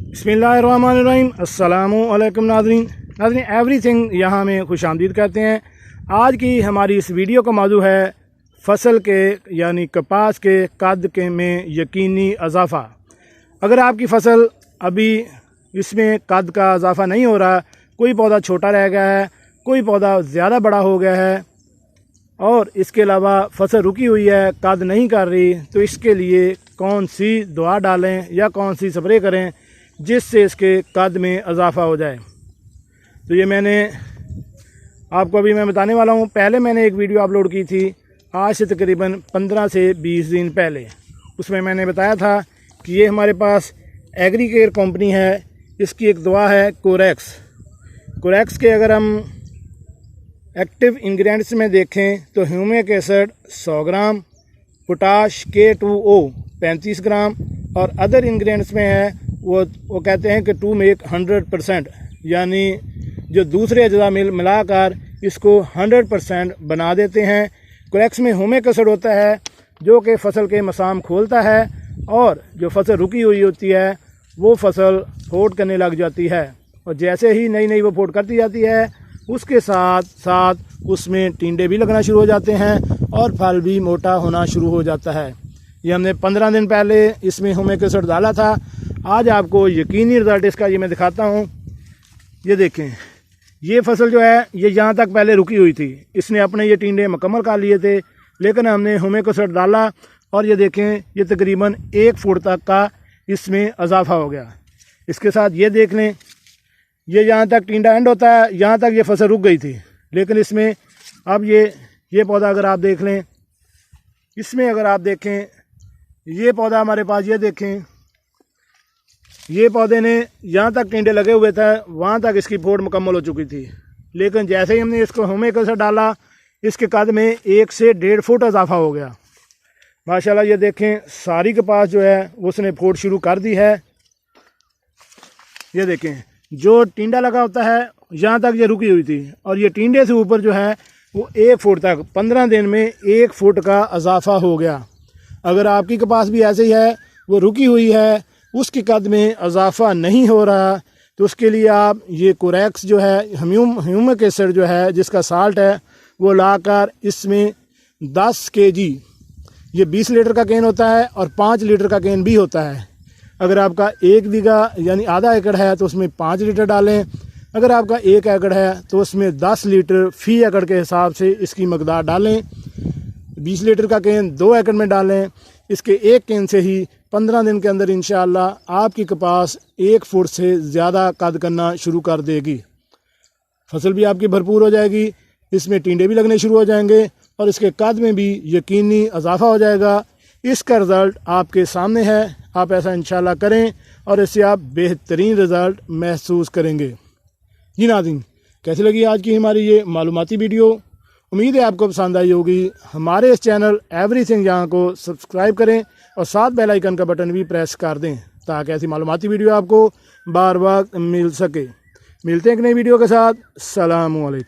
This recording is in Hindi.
बिस्मिल्लाहिर्रहमानिर्रहीम। अस्सलामु अलैकुम नाज़रीन। एवरीथिंग यहाँ में खुशामदीद कहते हैं। आज की हमारी इस वीडियो का मौजू है फसल के यानी कपास के कद के में यकीनी इजाफ़ा। अगर आपकी फसल अभी इसमें कद का इजाफ़ा नहीं हो रहा, कोई पौधा छोटा रह गया है, कोई पौधा ज़्यादा बड़ा हो गया है और इसके अलावा फसल रुकी हुई है, कद नहीं कर रही, तो इसके लिए कौन सी दवा डालें या कौन सी स्प्रे करें जिससे इसके कद में इजाफ़ा हो जाए। तो ये मैंने आपको अभी मैं बताने वाला हूँ। पहले मैंने एक वीडियो अपलोड की थी आज से तकरीबन 15 से 20 दिन पहले। उसमें मैंने बताया था कि ये हमारे पास एग्रीकेयर कंपनी है, इसकी एक दवा है कोरेक्स के अगर हम एक्टिव इंग्रेडिएंट्स में देखें तो ह्यूमिक एसिड 100 ग्राम, पोटाश K2O 35 ग्राम और अदर इंग्रेडिएंट्स में है वो कहते हैं कि टू मेक 100%, यानी जो दूसरे अज्जा मिलाकर इसको 100% बना देते हैं। कोरेक्स में ह्यूमिक एसिड होता है जो कि फसल के मसाम खोलता है और जो फसल रुकी हुई होती है वो फसल फोड़ करने लग जाती है, और जैसे ही नई वो फोड़ करती जाती है उसके साथ साथ उसमें टिंडे भी लगना शुरू हो जाते हैं और फल भी मोटा होना शुरू हो जाता है। ये हमने 15 दिन पहले इसमें ह्यूमिक एसिड डाला था। आज आपको यकीनी रिज़ल्ट इसका ये मैं दिखाता हूँ। ये देखें, ये फसल जो है ये यहाँ तक पहले रुकी हुई थी, इसने अपने ये टिंडे मुकम्मल कर लिए थे, लेकिन हमने ह्यूमिक एसिड डाला और ये देखें ये तकरीबन 1 फुट तक का इसमें इजाफा हो गया। इसके साथ ये देख लें, ये यहाँ तक टिंडा एंड होता है, यहाँ तक ये फसल रुक गई थी, लेकिन इसमें अब ये पौधा अगर आप देख लें, इसमें अगर आप देखें ये पौधा हमारे पास, ये देखें ये पौधे ने यहाँ तक टिंडे लगे हुए थे, वहाँ तक इसकी फोड़ मुकम्मल हो चुकी थी, लेकिन जैसे ही हमने इसको ह्यूमिक एसिड डाला इसके कद में 1 से 1.5 फुट इजाफा हो गया। माशाल्लाह ये देखें सारी कपास जो है उसने फोड़ शुरू कर दी है। ये देखें जो टिंडा लगा होता है यहाँ तक ये रुकी हुई थी और ये टिंडे से ऊपर जो है वो 1 फुट तक 15 दिन में 1 फुट का इजाफा हो गया। अगर आपकी कपास भी ऐसे ही है, वो रुकी हुई है, उसके कद में इजाफा नहीं हो रहा, तो उसके लिए आप ये कोरेक्स जो है ह्यूमिक एसिड जो है जिसका साल्ट है वो लाकर इसमें 10 kg, ये 20 लीटर का कैन होता है और 5 लीटर का कैन भी होता है। अगर आपका 1 बीघा यानी आधा एकड़ है तो उसमें 5 लीटर डालें, अगर आपका 1 एकड़ है तो उसमें 10 लीटर फी एकड़ के हिसाब से इसकी मकदार डालें। 20 लीटर का कैन 2 एकड़ में डालें। इसके एक कैन से ही 15 दिन के अंदर इंशाअल्लाह आपकी कपास 1 फुट से ज़्यादा कद करना शुरू कर देगी। फसल भी आपकी भरपूर हो जाएगी, इसमें टिंडे भी लगने शुरू हो जाएंगे और इसके कद में भी यकीनी इजाफा हो जाएगा। इसका रिज़ल्ट आपके सामने है, आप ऐसा इंशाअल्लाह करें और इससे आप बेहतरीन रिज़ल्ट महसूस करेंगे। जी नाज़रीन, कैसी लगी आज की हमारी ये मालूमाती वीडियो? उम्मीद है आपको पसंद आई होगी। हमारे इस चैनल एवरीथिंग यहाँ को सब्सक्राइब करें और साथ बेल आइकन का बटन भी प्रेस कर दें ताकि ऐसी मालूमाती वीडियो आपको बार बार मिल सके। मिलते हैं एक नई वीडियो के साथ। अस्सलामु अलैकुम।